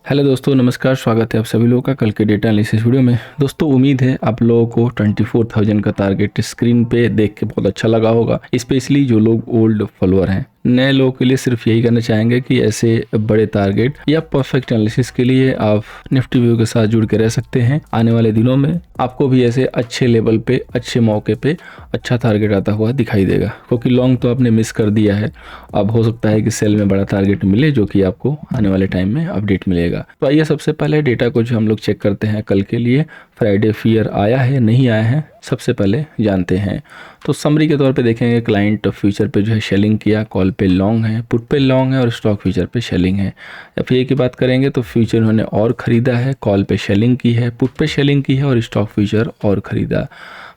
Hello दोस्तों, नमस्कार। स्वागत है आप सभी लोगों का कल के डेटा एनालिसिस वीडियो में। दोस्तों, उम्मीद है आप लोगों को 24,000 का टारगेट स्क्रीन पे देख के बहुत अच्छा लगा होगा। स्पेशली जो लोग ओल्ड फॉलोअर हैं, नए लोगों के लिए सिर्फ यही करना चाहेंगे कि ऐसे बड़े टारगेट या परफेक्ट एनालिसिस के लिए आप निफ्टी व्यू के साथ जुड़ के रह सकते हैं। आने वाले दिनों में आपको भी ऐसे अच्छे लेवल पे, अच्छे मौके पे अच्छा टारगेट आता हुआ दिखाई देगा, क्योंकि लॉन्ग तो आपने मिस कर दिया है। अब हो सकता है कि सेल में बड़ा टारगेट मिले, जो कि आपको आने वाले टाइम में अपडेट मिलेगा। तो आइए सबसे पहले डेटा को जो हम लोग चेक करते हैं कल के लिए। फ्राइडे फियर आया है, नहीं आया है, सबसे पहले जानते हैं। तो समरी के तौर पे देखेंगे, क्लाइंट फ्यूचर पे जो है शेलिंग किया, कॉल पे लॉन्ग है, पुट पे लॉन्ग है और स्टॉक फ्यूचर पे शेलिंग है। एफआईआई की बात करेंगे तो फ्यूचर उन्होंने और ख़रीदा है, कॉल पे शेलिंग की है, पुट पे शेलिंग की है और स्टॉक फ्यूचर और ख़रीदा।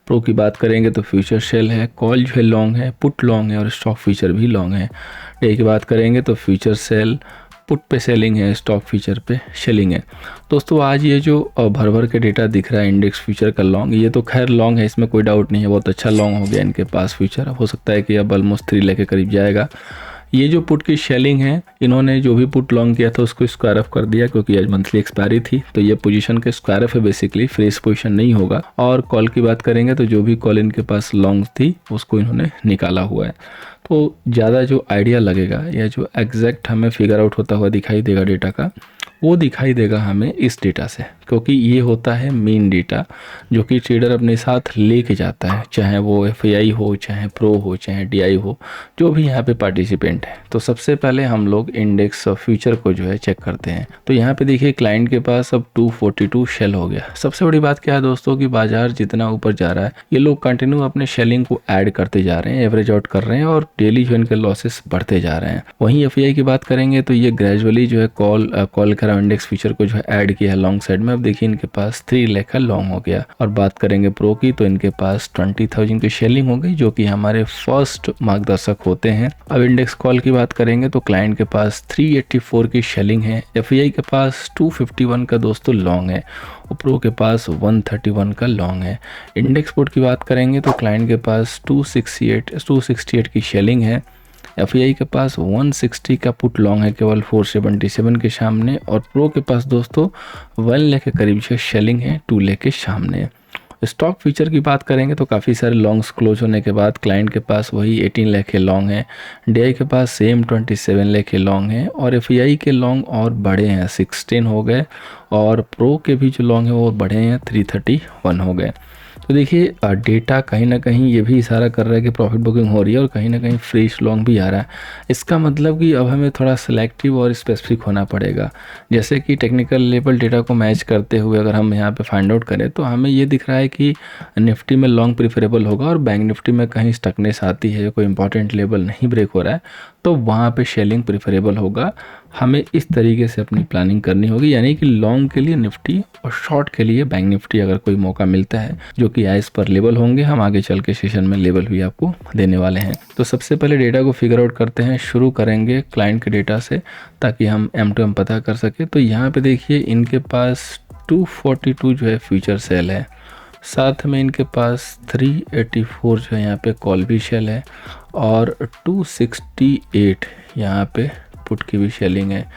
प्रो की बात करेंगे तो फ्यूचर शेल है, कॉल जो है लॉन्ग है, पुट लॉन्ग है और स्टॉक फ्यूचर भी लॉन्ग है। डे की बात करेंगे तो फ्यूचर सेल, पुट पे सेलिंग है, स्टॉक फ्यूचर पे शेलिंग है। दोस्तों, आज ये जो भर भर के डेटा दिख रहा है इंडेक्स फ्यूचर का लॉन्ग, ये तो खैर लॉन्ग है, इसमें कोई डाउट नहीं है, बहुत अच्छा लॉन्ग हो गया इनके पास फ्यूचर। हो सकता है कि अब ऑलमोस्ट 3 लाख के करीब जाएगा। ये जो पुट की शेलिंग है, इन्होंने जो भी पुट लॉन्ग किया था उसको स्क्वायर ऑफ कर दिया, क्योंकि आज मंथली एक्सपायरी थी, तो ये पोजीशन के स्क्वायर ऑफ है, बेसिकली फ्रेश पोजीशन नहीं होगा। और कॉल की बात करेंगे तो जो भी कॉल इनके पास लॉन्ग थी उसको इन्होंने निकाला हुआ है। तो ज़्यादा जो आइडिया लगेगा या जो एग्जैक्ट हमें फिगर आउट होता हुआ दिखाई देगा डेटा का, वो दिखाई देगा हमें इस डेटा से, क्योंकि ये होता है मेन डेटा जो कि ट्रेडर अपने साथ लेके जाता है, चाहे वो एफआईआई हो, चाहे प्रो हो, चाहे डीआई हो, जो भी यहाँ पे पार्टिसिपेंट है। तो सबसे पहले हम लोग इंडेक्स फ्यूचर को जो है चेक करते हैं। तो यहाँ पे देखिए, क्लाइंट के पास अब 242 शेल हो गया। सबसे बड़ी बात क्या है दोस्तों, कि बाजार जितना ऊपर जा रहा है, ये लोग कंटिन्यू अपने शेलिंग को ऐड करते जा रहे हैं, एवरेज आउट कर रहे हैं और डेली जो इनके लॉसेस बढ़ते जा रहे हैं। वहीं एफआईआई की बात करेंगे तो ये ग्रेजुअली जो है कॉल करा इंडेक्स फ्यूचर को जो है ऐड किया है लॉन्ग साइड में। अब देखिए इनके पास 3 लाख का लॉन्ग हो गया। और बात करेंगे प्रो की तो इनके पास 20,000 की शेलिंग हो गई, जो कि हमारे फर्स्ट मार्गदर्शक होते हैं। अब इंडेक्स कॉल की बात करेंगे तो क्लाइंट के पास 384 की शेलिंग है, एफआईआई के पास 251 का दोस्तों लॉन्ग है और प्रो के पास 131 का लॉन्ग है। इंडेक्स पुट की बात करेंगे तो क्लाइंट के पास 268 की शेलिंग है, एफआईआई के पास 160 का पुट लॉन्ग है केवल 477 के सामने, और प्रो के पास दोस्तों 1 लाख के करीब से शेलिंग है 2 लाख के सामने। स्टॉक फ्यूचर की बात करेंगे तो काफ़ी सारे लॉन्ग्स क्लोज होने के बाद क्लाइंट के पास वही 18 लाख के लॉन्ग है, डीआई के पास सेम 27 लाख के लॉन्ग है और एफआईआई के लॉन्ग और बड़े हैं, 16 हो गए, और प्रो के भी जो लॉन्ग है वो बढ़े हैं, 331 हो गए। तो देखिए डेटा कहीं ना कहीं ये भी इशारा कर रहा है कि प्रॉफिट बुकिंग हो रही है और कहीं ना कहीं फ्रेश लॉन्ग भी आ रहा है। इसका मतलब कि अब हमें थोड़ा सिलेक्टिव और स्पेसिफिक होना पड़ेगा। जैसे कि टेक्निकल लेवल डेटा को मैच करते हुए अगर हम यहाँ पे फाइंड आउट करें तो हमें ये दिख रहा है कि निफ्टी में लॉन्ग प्रीफरेबल होगा और बैंक निफ्टी में कहीं स्टकनेस आती है, कोई इंपॉर्टेंट लेवल नहीं ब्रेक हो रहा है, तो वहाँ पे शेलिंग प्रीफरेबल होगा। हमें इस तरीके से अपनी प्लानिंग करनी होगी, यानी कि लॉन्ग के लिए निफ्टी और शॉर्ट के लिए बैंक निफ्टी अगर कोई मौका मिलता है, जो कि एज पर लेवल होंगे, हम आगे चल के सेशन में लेवल भी आपको देने वाले हैं। तो सबसे पहले डेटा को फिगर आउट करते हैं, शुरू करेंगे क्लाइंट के डेटा से ताकि हम M2M पता कर सके। तो यहाँ पे देखिए इनके पास 242 जो है फ्यूचर सेल है, साथ में इनके पास 384 जो है यहाँ पे कॉल भी शेल है और 268 यहाँ पे पुट की भी शेलिंग है।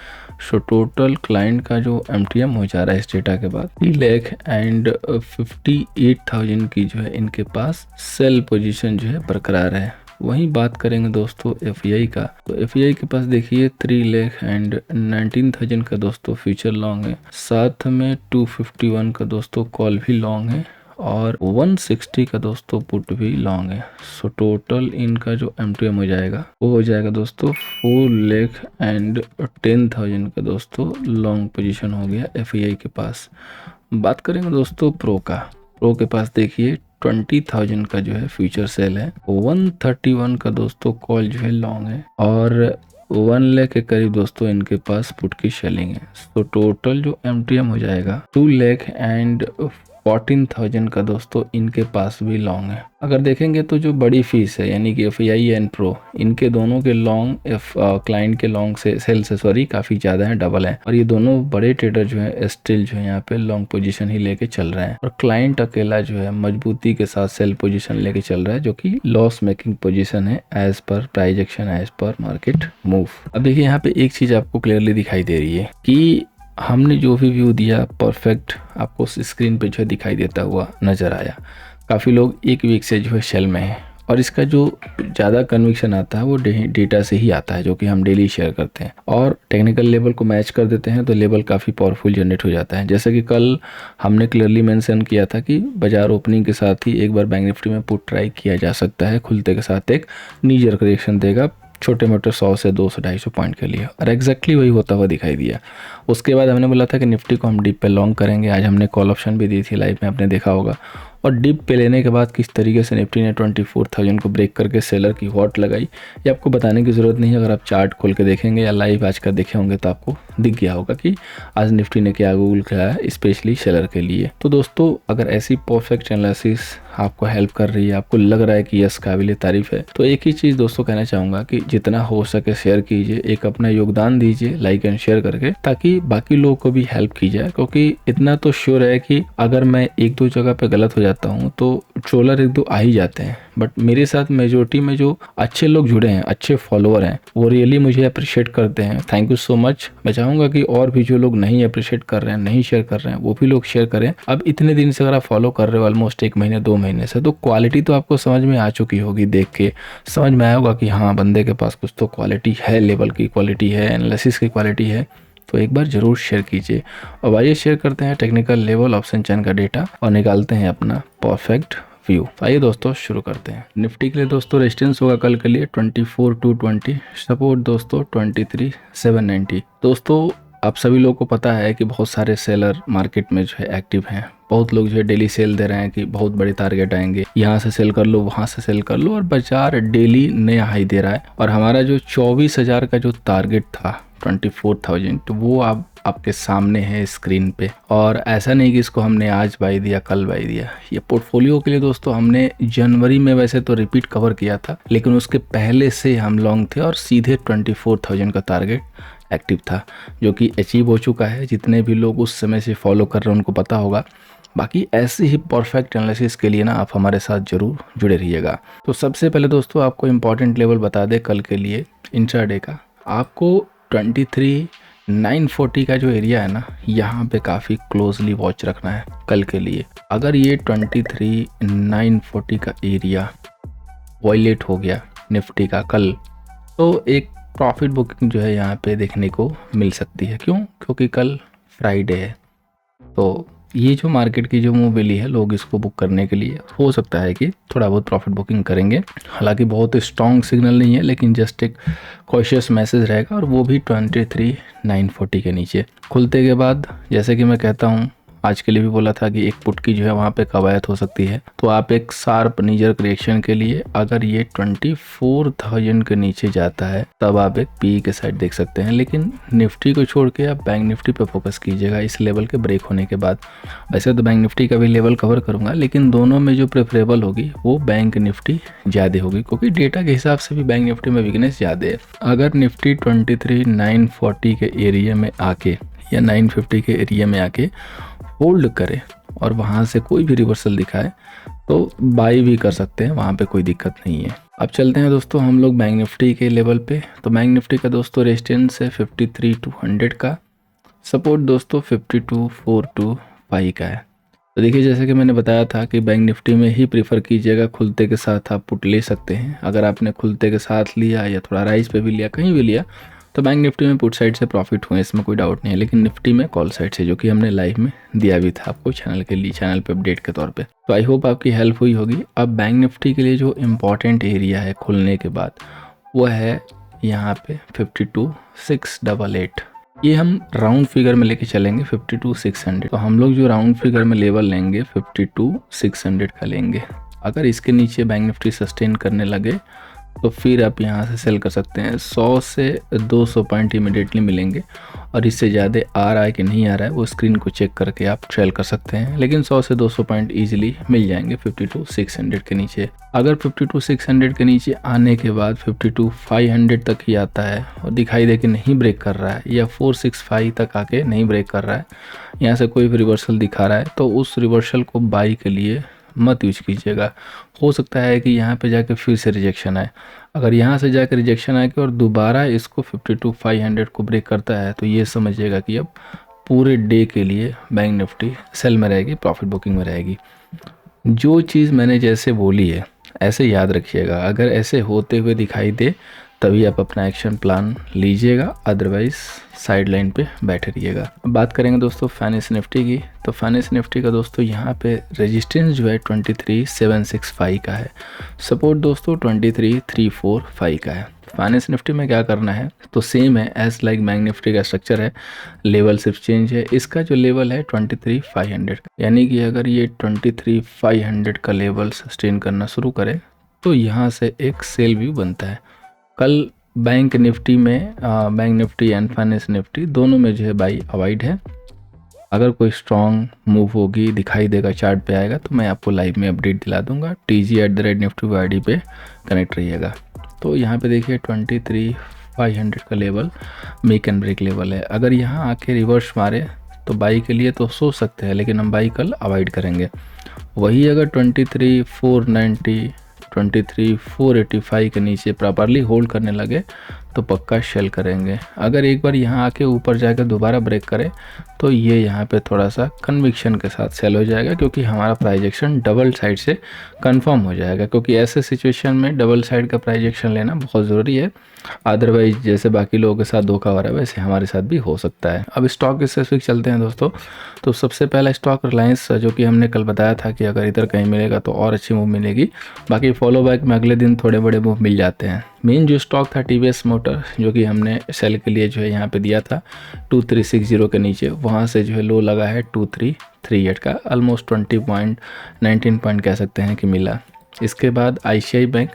सो टोटल क्लाइंट का जो MTM हो जा रहा है इस डेटा के बाद 3,58,000 की जो है इनके पास सेल पोजीशन जो है बरकरार है। वहीं बात करेंगे दोस्तों एफआईआई का, तो एफआईआई के पास देखिए 3,19,000 का दोस्तों फ्यूचर लॉन्ग है, साथ में 251 का दोस्तों कॉल भी लॉन्ग है और 160 का दोस्तों पुट भी लॉन्ग है। सो टोटल इनका जो MTM हो जाएगा वो हो जाएगा दोस्तों 4,10,000 का दोस्तों लॉन्ग पोजीशन हो गया एफआईआई के पास। बात करेंगे दोस्तों प्रो का, प्रो के पास देखिए 20,000 का जो है फ्यूचर सेल है, 131 का दोस्तों कॉल जो है लॉन्ग है और 1 लाख के करीब दोस्तों इनके पास पुट की शेलिंग है। तो टोटल जो MTM हो जाएगा 2,14,000 का दोस्तों इनके पास भी लॉन्ग है। अगर देखेंगे तो जो बड़ी फीस है यानी कि एफआईआई एंड प्रो, इनके दोनों के लॉन्ग क्लाइंट के लॉन्ग से सेल से सॉरी काफ़ी ज़्यादा है, डबल है, और ये दोनों बड़े ट्रेडर जो है स्टिल जो है यहाँ पे लॉन्ग पोजीशन ही लेके चल रहे हैं और क्लाइंट अकेला जो है मजबूती के साथ सेल पोजीशन लेके चल रहा है, जो कि लॉस मेकिंग पोजीशन है as per price action, as per market move. अब देखिए यहाँ पे एक चीज़ आपको क्लियरली दिखाई दे रही है कि हमने जो भी व्यू दिया परफेक्ट आपको स्क्रीन पे जो है दिखाई देता हुआ नज़र आया। काफ़ी लोग एक वीक से जो है शेल में हैं और इसका जो ज़्यादा कन्विक्शन आता है वो डेटा से ही आता है जो कि हम डेली शेयर करते हैं और टेक्निकल लेवल को मैच कर देते हैं तो लेवल काफ़ी पावरफुल जनरेट हो जाता है। जैसे कि कल हमने क्लियरली मेंशन किया था कि बाजार ओपनिंग के साथ ही एक बार बैंक निफ्टी में पुट ट्राई किया जा सकता है, खुलते के साथ एक नीजर करेक्शन देगा छोटे मोटे 100 से 200 250 पॉइंट के लिए और एग्जैक्टली वही होता हुआ दिखाई दिया। उसके बाद हमने बोला था कि निफ्टी को हम डीप पे लॉन्ग करेंगे। आज हमने कॉल ऑप्शन भी दी थी लाइव में, आपने देखा होगा। और डिप पे लेने के बाद किस तरीके से निफ्टी ने 24,000 को ब्रेक करके सेलर की वॉट लगाई ये आपको बताने की ज़रूरत नहीं है। अगर आप चार्ट खोल के देखेंगे या लाइव आज का देखे होंगे तो आपको दिख गया होगा कि आज निफ्टी ने क्या गूगल किया है स्पेशली सेलर के लिए। तो दोस्तों अगर ऐसी परफेक्ट एनालिसिस आपको हेल्प कर रही है, आपको लग रहा है कि यस काबिल तारीफ है, तो एक ही चीज़ दोस्तों कहना चाहूँगा कि जितना हो सके शेयर कीजिए, एक अपना योगदान दीजिए लाइक एंड शेयर करके, ताकि बाकी लोगों को भी हेल्प की जाए। क्योंकि इतना तो श्योर है कि अगर मैं एक दो जगह पे गलत हो जाता हूँ तो ट्रोलर एक दो आ ही जाते हैं, बट मेरे साथ मेजोरिटी में जो अच्छे लोग जुड़े हैं, अच्छे फॉलोअर हैं, वो रियली मुझे अप्रिशिएट करते हैं। Thank you so much. मैं चाहूँगा कि और भी जो लोग नहीं अप्रिशिएट कर रहे हैं, नहीं शेयर कर रहे हैं, वो भी लोग शेयर करें। अब इतने दिन से अगर आप फॉलो कर रहे हो ऑलमोस्ट 1 महीने 2 महीने से, तो क्वालिटी तो आपको समझ में आ चुकी होगी। देख के समझ में आया होगा कि हाँ बंदे के पास कुछ तो क्वालिटी है, लेवल की क्वालिटी है, एनालिसिस की क्वालिटी है। तो एक बार जरूर शेयर कीजिए। अब आइए शेयर करते हैं टेक्निकल लेवल ऑप्शन चैन का डेटा और निकालते हैं अपना परफेक्ट व्यू। आइए दोस्तों शुरू करते हैं। निफ्टी के लिए दोस्तों रेजिस्टेंस होगा कल के लिए 24,220, सपोर्ट दोस्तों 23,790। दोस्तों आप सभी लोगों को पता है कि बहुत सारे सेलर मार्केट में जो है एक्टिव हैं। बहुत लोग जो है डेली सेल दे रहे हैं कि बहुत बड़े टारगेट आएंगे, यहाँ से सेल कर लो, वहाँ से सेल कर लो, और बाजार डेली नया हाई दे रहा है। और हमारा जो 24,000 का जो टारगेट था 24,000, तो वो अब आपके सामने है स्क्रीन पे। और ऐसा नहीं कि इसको हमने आज बाई दिया कल बाई दिया। ये पोर्टफोलियो के लिए दोस्तों हमने जनवरी में वैसे तो रिपीट कवर किया था, लेकिन उसके पहले से हम लॉन्ग थे और सीधे 24,000 का टारगेट एक्टिव था, जो कि अचीव हो चुका है। जितने भी लोग उस समय से फॉलो कर रहे हैं उनको पता होगा। बाकी ऐसे ही परफेक्ट एनालिसिस के लिए ना आप हमारे साथ जरूर जुड़े रहिएगा। तो सबसे पहले दोस्तों आपको इम्पॉर्टेंट लेवल बता दें कल के लिए इंट्राडे का। आपको 23,940 का जो एरिया है ना, यहाँ पे काफ़ी क्लोजली वॉच रखना है कल के लिए। अगर ये 23,940 का एरिया वायलेट हो गया निफ्टी का कल, तो एक प्रॉफिट बुकिंग जो है यहाँ पे देखने को मिल सकती है। क्यों? क्योंकि कल फ्राइडे है। तो ये जो मार्केट की जो मूव मिली है, लोग इसको बुक करने के लिए हो सकता है कि थोड़ा बहुत प्रॉफिट बुकिंग करेंगे। हालांकि बहुत स्ट्रॉन्ग सिग्नल नहीं है, लेकिन जस्ट एक कॉशियस मैसेज रहेगा, और वो भी 23,940 के नीचे खुलते के बाद। जैसे कि मैं कहता हूँ, आज के लिए भी बोला था कि एक पुट की जो है वहाँ पे कवायद हो सकती है। तो आप एक शार्प नीजर करेक्शन के लिए अगर ये 24,000 के नीचे जाता है तब आप एक पी के साइड देख सकते हैं। लेकिन निफ्टी को छोड़ के आप बैंक निफ्टी पे फोकस कीजिएगा इस लेवल के ब्रेक होने के बाद। वैसे तो बैंक निफ्टी का भी लेवल कवर करूंगा, लेकिन दोनों में जो प्रेफरेबल होगी वो बैंक निफ्टी ज़्यादा होगी, क्योंकि डेटा के हिसाब से भी बैंक निफ्टी में वीकनेस ज़्यादा है। अगर निफ्टी 23,940 के एरिया में आके या 950 के एरिया में आके होल्ड करे और वहाँ से कोई भी रिवर्सल दिखाए तो बाई भी कर सकते हैं, वहाँ पे कोई दिक्कत नहीं है। अब चलते हैं दोस्तों हम लोग बैंक निफ्टी के लेवल पे। तो बैंक निफ्टी का दोस्तों रेजिस्टेंस है 53,200 का, सपोर्ट दोस्तों 52,425 का है। तो देखिए जैसे कि मैंने बताया था कि बैंक निफ्टी में ही प्रीफर कीजिएगा, खुलते के साथ आप पुट ले सकते हैं। अगर आपने खुलते के साथ लिया या थोड़ा राइज पे भी लिया, कहीं भी लिया, तो बैंक निफ्टी में पुट साइड से प्रॉफिट हुए, इसमें कोई डाउट नहीं है। लेकिन निफ्टी में कॉल साइड से, जो कि हमने लाइव में दिया भी था आपको चैनल के लिए, चैनल पे अपडेट के तौर पे। तो आई होप आपकी हेल्प हुई होगी। अब बैंक निफ्टी के लिए जो इम्पॉर्टेंट एरिया है खुलने के बाद, वो है यहाँ पे 52,688। ये हम राउंड फिगर में लेके चलेंगे 52,600। तो हम लोग जो राउंड फिगर में लेवल लेंगे 52,600 का लेंगे। अगर इसके नीचे बैंक निफ्टी सस्टेन करने लगे तो फिर आप यहाँ से सेल कर सकते हैं। 100 से 200 पॉइंट इमीडिएटली मिलेंगे, और इससे ज़्यादा आ रहा है कि नहीं आ रहा है वो स्क्रीन को चेक करके आप ट्रेल कर सकते हैं। लेकिन 100 से 200 पॉइंट इजीली मिल जाएंगे 52,600 के नीचे। अगर 52,600 के नीचे आने के बाद 52,500 तक ही आता है और दिखाई दे कि नहीं ब्रेक कर रहा है, या 465 तक आके नहीं ब्रेक कर रहा है, यहाँ से कोई भी रिवर्सल दिखा रहा है, तो उस रिवर्सल को बाई के लिए मत यूज कीजिएगा। हो सकता है कि यहाँ पे जाके फिर से रिजेक्शन आए। अगर यहाँ से जाकर रिजेक्शन आए कि और दोबारा इसको 52,500 को ब्रेक करता है, तो ये समझिएगा कि अब पूरे डे के लिए बैंक निफ्टी सेल में रहेगी, प्रॉफिट बुकिंग में रहेगी। जो चीज़ मैंने जैसे बोली है ऐसे याद रखिएगा, अगर ऐसे होते हुए दिखाई दे तभी आप अपना एक्शन प्लान लीजिएगा, अदरवाइज साइड लाइन पे बैठे रहिएगा। बात करेंगे दोस्तों फाइनेंस निफ्टी की, तो फाइनेंस निफ्टी का दोस्तों यहाँ पे रेजिस्टेंस जो है 23,765 का है, सपोर्ट दोस्तों 23,345 का है। फाइनेंस निफ्टी में क्या करना है, तो सेम है एज लाइक बैंक निफ्टी का स्ट्रक्चर है, लेवल सिर्फ चेंज है। इसका जो लेवल है 23,500, यानी कि अगर ये 23,500 का लेवल सस्टेन करना शुरू करे तो यहाँ से एक सेल व्यू बनता है। कल बैंक निफ्टी में bank Nifty and finance Nifty दोनों में जो है बाई अवॉइड है। अगर कोई स्ट्रॉन्ग मूव होगी, दिखाई देगा, चार्ट पे आएगा तो मैं आपको लाइव में अपडेट दिला दूंगा। TG@nifty ID पे कनेक्ट रहिएगा। तो यहाँ पे देखिए 23,500 का level make and break level है। अगर यहाँ आके रिवर्स मारे तो बाई के लिए तो सोच सकते हैं, लेकिन हम बाई कल अवॉइड करेंगे। वही अगर 23,490 23,485 के नीचे प्रॉपरली होल्ड करने लगे तो पक्का शेल करेंगे। अगर एक बार यहाँ आके ऊपर जाकर दोबारा ब्रेक करे तो ये यहाँ पे थोड़ा सा कन्विक्शन के साथ सेल हो जाएगा, क्योंकि हमारा प्राइस एक्शन डबल साइड से कंफर्म हो जाएगा। क्योंकि ऐसे सिचुएशन में डबल साइड का प्राइस एक्शन लेना बहुत ज़रूरी है, अदरवाइज जैसे बाकी लोगों के साथ धोखा हो रहा है वैसे हमारे साथ भी हो सकता है। अब स्टॉक स्पेसिफिक चलते हैं दोस्तों। तो सबसे पहला स्टॉक रिलायंस, जो कि हमने कल बताया था कि अगर इधर कहीं मिलेगा तो और अच्छी मूव मिलेगी, बाकी फॉलो बैक में अगले दिन थोड़े बड़े मूव मिल जाते हैं। मेन जो स्टॉक था TVS मोटर, जो कि हमने सेल के लिए जो है यहाँ पे दिया था 2360 के नीचे, वहाँ से जो है लो लगा है 2338 का, ऑलमोस्ट 19 पॉइंट कह सकते हैं कि मिला। इसके बाद ICICI बैंक,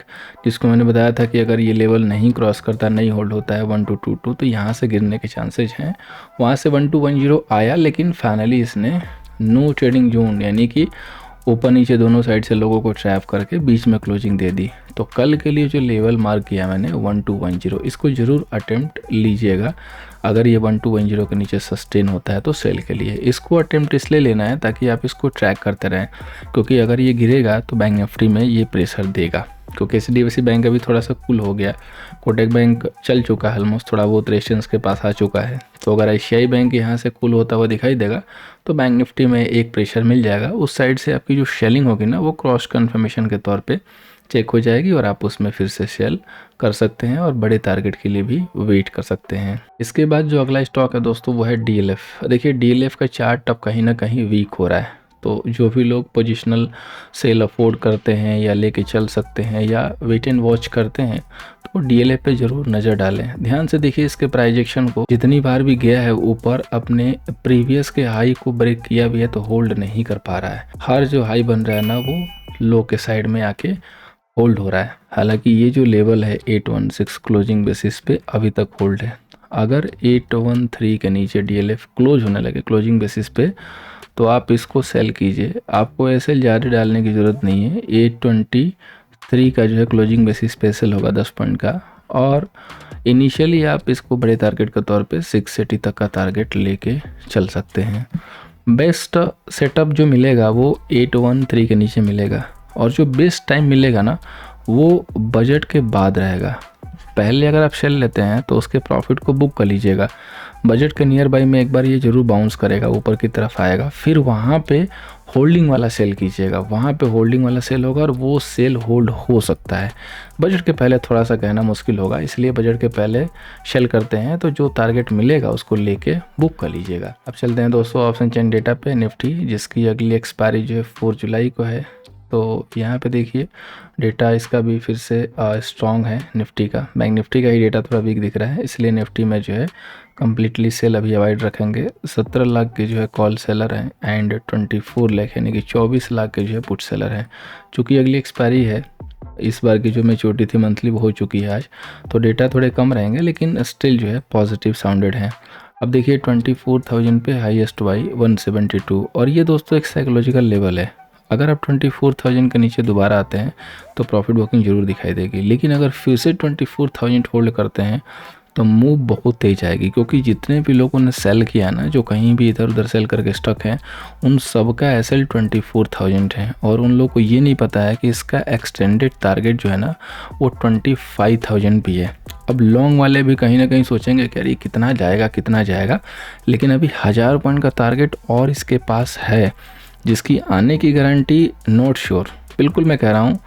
जिसको मैंने बताया था कि अगर ये लेवल नहीं क्रॉस करता, नहीं होल्ड होता है 1222, तो यहाँ से गिरने के चांसेज हैं। वहाँ से 1210 आया, लेकिन फाइनली इसने नो ट्रेडिंग जोन यानी कि ऊपर नीचे दोनों साइड से लोगों को ट्रैप करके बीच में क्लोजिंग दे दी। तो कल के लिए जो लेवल मार्क किया मैंने 1210, इसको ज़रूर अटेम्प्ट लीजिएगा। अगर ये 1210 के नीचे सस्टेन होता है तो सेल के लिए इसको अटेम्प्ट इसलिए लेना है ताकि आप इसको ट्रैक करते रहें, क्योंकि अगर ये गिरेगा तो बैंक निफ्टी में ये प्रेशर देगा। क्योंकि HDFC बैंक अभी थोड़ा सा कूल हो गया, कोटक बैंक चल चुका है, ऑलमोस्ट थोड़ा बहुत रेजिस्टेंस के पास आ चुका है। तो अगर ICICI बैंक यहाँ से कूल होता हुआ दिखाई देगा तो बैंक निफ्टी में एक प्रेशर मिल जाएगा। उस साइड से आपकी जो शेलिंग होगी ना, वो क्रॉस कन्फर्मेशन के तौर पे चेक हो जाएगी और आप उसमें फिर से सेल कर सकते हैं और बड़े टारगेट के लिए भी वेट कर सकते हैं। इसके बाद जो अगला स्टॉक है दोस्तों वो है DLF। देखिए DLF का चार्ट अब कहीं ना कहीं वीक हो रहा है, तो जो भी लोग पोजिशनल सेल अफोर्ड करते हैं या लेके चल सकते हैं या वेट एंड वॉच करते हैं तो DLF पे ज़रूर नज़र डालें। ध्यान से देखिए इसके प्राइस एक्शन को, जितनी बार भी गया है ऊपर, अपने प्रीवियस के हाई को ब्रेक किया भी है तो होल्ड नहीं कर पा रहा है। हर जो हाई बन रहा है ना वो लो के साइड में आके होल्ड हो रहा है। हालांकि ये जो लेवल है 816 क्लोजिंग बेसिस पे अभी तक होल्ड है। अगर 813 के नीचे DLF क्लोज होने लगे क्लोजिंग बेसिस पे तो आप इसको सेल कीजिए। आपको ऐसे ज़्यादा डालने की ज़रूरत नहीं है। 823 का जो है क्लोजिंग बेसिस पे सेल होगा 10 पॉइंट का, और इनिशियली आप इसको बड़े टारगेट के तौर पे 680 तक का टारगेट लेके चल सकते हैं। बेस्ट सेटअप जो मिलेगा वो 813 के नीचे मिलेगा, और जो बेस्ट टाइम मिलेगा ना वो बजट के बाद रहेगा। पहले अगर आप सेल लेते हैं तो उसके प्रॉफिट को बुक कर लीजिएगा, बजट के नियर बाई में एक बार ये ज़रूर बाउंस करेगा, ऊपर की तरफ आएगा, फिर वहाँ पे होल्डिंग वाला सेल कीजिएगा। वहाँ पे होल्डिंग वाला सेल होगा और वो सेल होल्ड हो सकता है। बजट के पहले थोड़ा सा कहना मुश्किल होगा, इसलिए बजट के पहले सेल करते हैं, तो जो टारगेट मिलेगा उसको लेके बुक कर लीजिएगा। अब चलते हैं दोस्तों ऑप्शन चेन डेटा पे निफ्टी, जिसकी अगली एक्सपायरी जो है 4 जुलाई को है। तो यहाँ पे देखिए डेटा इसका भी फिर से स्ट्रॉन्ग है निफ्टी का। बैंक निफ्टी का ही डेटा थोड़ा वीक दिख रहा है, इसलिए निफ्टी में जो है कम्प्लीटली सेल अभी अवॉइड रखेंगे। 17 लाख के जो है कॉल सेलर हैं एंड 24 लाख यानी कि 24 लाख के जो है पुट सेलर हैं। चूँकि अगली एक्सपायरी है, इस बार की जो मैच्योरिटी थी मंथली वो हो चुकी है आज, तो डेटा थोड़े कम रहेंगे, लेकिन स्टिल जो है पॉजिटिव साउंडेड है। अब देखिए 24,000 पे हाईएस्ट वाई 172, और ये दोस्तों एक साइकोलॉजिकल लेवल है। अगर आप 24,000 के नीचे दोबारा आते हैं तो प्रॉफिट बुकिंग जरूर दिखाई देगी, लेकिन अगर फिर से 24,000 होल्ड करते हैं तो मूव बहुत तेज आएगी, क्योंकि जितने भी लोगों ने सेल किया ना, जो कहीं भी इधर उधर सेल करके स्टक है, उन सब का एसएल 24,000 है और उन लोगों को ये नहीं पता है कि इसका एक्सटेंडेड टारगेट जो है ना वो 25,000 भी है। अब लॉन्ग वाले भी कहीं ना कहीं सोचेंगे कि अरे कितना जाएगा, लेकिन अभी 1000 पॉइंट का टारगेट और इसके पास है, जिसकी आने की गारंटी नॉट श्योर। बिल्कुल मैं कह रहा हूँ,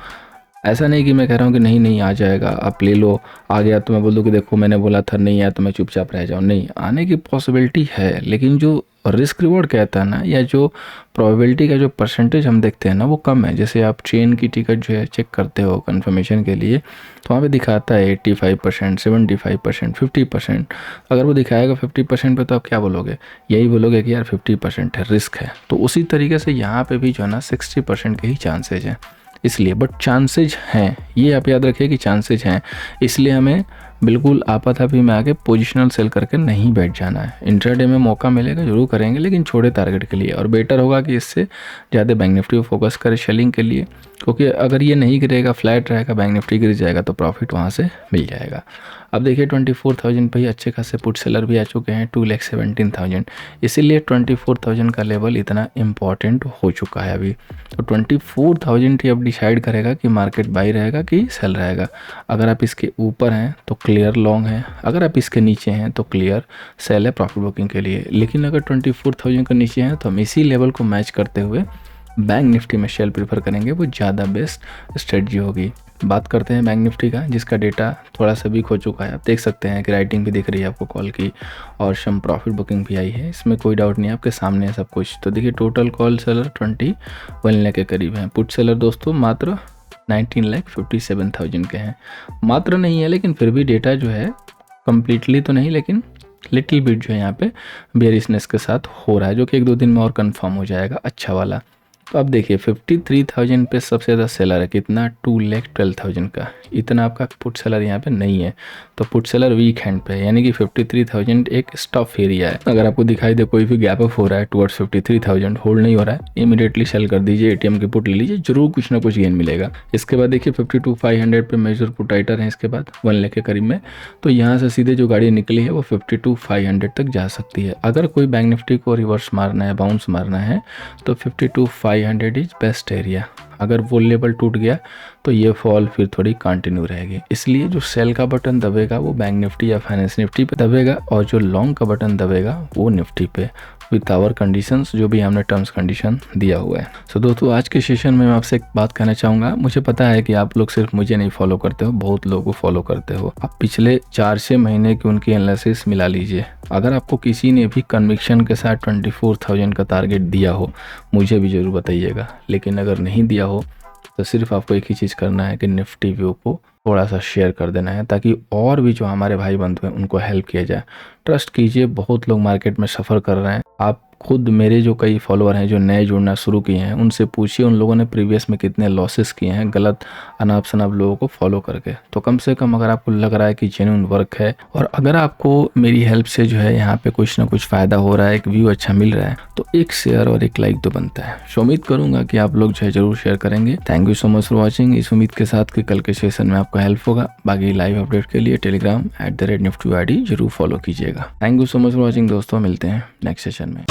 ऐसा नहीं कि मैं कह रहा हूँ कि नहीं आ जाएगा, आप ले लो, आ गया तो मैं बोल दूँ कि देखो मैंने बोला था, नहीं आया तो मैं चुपचाप रह जाऊँ। नहीं, आने की पॉसिबिलिटी है, लेकिन जो रिस्क रिवॉर्ड कहता है ना, या जो प्रोबेबिलिटी का जो परसेंटेज हम देखते हैं ना, वो कम है। जैसे आप ट्रेन की टिकट जो है चेक करते हो कंफर्मेशन के लिए, तो वहाँ पे दिखाता है 85%, 75%, 50%। अगर वो दिखाएगा 50% पे, तो आप क्या बोलोगे? यही बोलोगे कि यार 50% है, रिस्क है। तो उसी तरीके से यहाँ पे भी जो है ना 60% के ही चांसेज हैं। इसलिए बट चांसेज हैं, ये आप याद रखिए कि चांसेज हैं, इसलिए हमें बिल्कुल आपातभी में आके पोजिशनल सेल करके नहीं बैठ जाना है। इंट्राडे में मौका मिलेगा जरूर करेंगे, लेकिन छोटे टारगेट के लिए, और बेटर होगा कि इससे ज़्यादा बैंक निफ्टी को फोकस करें सेलिंग के लिए, क्योंकि अगर ये नहीं गिरेगा, फ्लैट रहेगा, बैंक निफ्टी गिर जाएगा, तो प्रॉफिट वहाँ से मिल जाएगा। अब देखिए 24,000 पे ही अच्छे खासे पुट सेलर भी आ चुके हैं, 2,17,000, इसीलिए 24,000 का लेवल इतना इम्पॉर्टेंट हो चुका है अभी। तो 24,000 ही अब डिसाइड करेगा कि मार्केट बाई रहेगा कि सेल रहेगा। अगर आप इसके ऊपर हैं तो क्लियर लॉन्ग है, अगर आप इसके नीचे हैं तो क्लियर सेल है प्रॉफिट बुकिंग के लिए। लेकिन अगर 24,000 के नीचे हैं तो हम इसी लेवल को मैच करते हुए बैंक निफ्टी में शेल प्रीफर करेंगे, वो ज़्यादा बेस्ट स्ट्रेटजी होगी। बात करते हैं बैंक निफ्टी का, जिसका डेटा थोड़ा सा वीक हो चुका है। आप देख सकते हैं कि राइटिंग भी दिख रही है आपको कॉल की, और सम प्रॉफिट बुकिंग भी आई है, इसमें कोई डाउट नहीं है, आपके सामने है सब कुछ। तो देखिए टोटल कॉल सेलर 21 लाख के करीब हैं, पुट सेलर दोस्तों मात्र 19,57,000 के हैं। मात्र नहीं है, लेकिन फिर भी डेटा जो है कम्प्लीटली तो नहीं, लेकिन लिटिल बिट जो है यहाँ पे बेयरिशनेस के साथ हो रहा है, जो कि 1-2 दिन में और कंफर्म हो जाएगा अच्छा वाला। तो अब देखिए 53,000 पे सबसे ज़्यादा सेलर है, कितना? 2,12,000 का। इतना आपका पुट सेलर यहाँ पे नहीं है, तो पुट सेलर वीक हैंड पे है, यानी कि 53,000 एक स्टॉप एरिया है। अगर आपको दिखाई दे कोई भी गैप अप हो रहा है टुवर्ड्स 53,000, होल्ड नहीं हो रहा है, इमीडिएटली सेल कर दीजिए, एटीएम की पुट ले लीजिए, जरूर कुछ ना कुछ गेन मिलेगा। इसके बाद देखिए 52,500 पे मेजर पुट राइटर है, इसके बाद 1 लाख के करीब में, तो यहाँ से सीधे जो गाड़ी निकली है वो 52,500 तक जा सकती है। अगर कोई बैंक निफ्टी को रिवर्स मारना है, बाउंस मारना है, तो 52,500 इज बेस्ट एरिया। अगर वो लेवल टूट गया तो ये फॉल फिर थोड़ी कंटिन्यू रहेगी, इसलिए जो सेल का बटन दबेगा वो बैंक निफ्टी या फाइनेंस निफ्टी पे दबेगा, और जो लॉन्ग का बटन दबेगा वो निफ्टी पे, विथ आवर कंडीशंस, जो भी हमने टर्म्स कंडीशन दिया हुआ है। सो दोस्तों आज के सेशन में मैं आपसे एक बात कहना चाहूँगा, मुझे पता है कि आप लोग सिर्फ मुझे नहीं फॉलो करते हो, बहुत लोगों को फॉलो करते हो। आप पिछले 4-6 महीने की उनकी एनालिसिस मिला लीजिए, अगर आपको किसी ने भी कन्विक्शन के साथ 24,000 का टारगेट दिया हो, मुझे भी ज़रूर बताइएगा। लेकिन अगर नहीं दिया हो तो सिर्फ आपको एक ही चीज़ करना है कि निफ्टी व्यू को थोड़ा सा शेयर कर देना है, ताकि और भी जो हमारे भाई बंधु हैं उनको हेल्प किया जाए। ट्रस्ट कीजिए, बहुत लोग मार्केट में सफ़र कर रहे हैं। आप खुद, मेरे जो कई फॉलोअर हैं जो नए जुड़ना शुरू किए हैं, उनसे पूछिए उन लोगों ने प्रीवियस में कितने लॉसेस किए हैं गलत अनाप शनाप लोगों को फॉलो करके। तो कम से कम अगर आपको लग रहा है कि जेन्युइन वर्क है, और अगर आपको मेरी हेल्प से जो है यहाँ पे कुछ ना कुछ फ़ायदा हो रहा है, एक व्यू अच्छा मिल रहा है, तो एक शेयर और एक लाइक तो बनता है। सो उम्मीद करूँगा कि आप लोग जो है जरूर शेयर करेंगे। Thank you so much for watching, इस उम्मीद के साथ कि कल के सेशन में आपको हेल्प होगा। बाकी लाइव अपडेट के लिए टेलीग्राम @nifty ID जरूर फॉलो कीजिएगा। Thank you so much for watching दोस्तों, मिलते हैं नेक्स्ट सेशन में।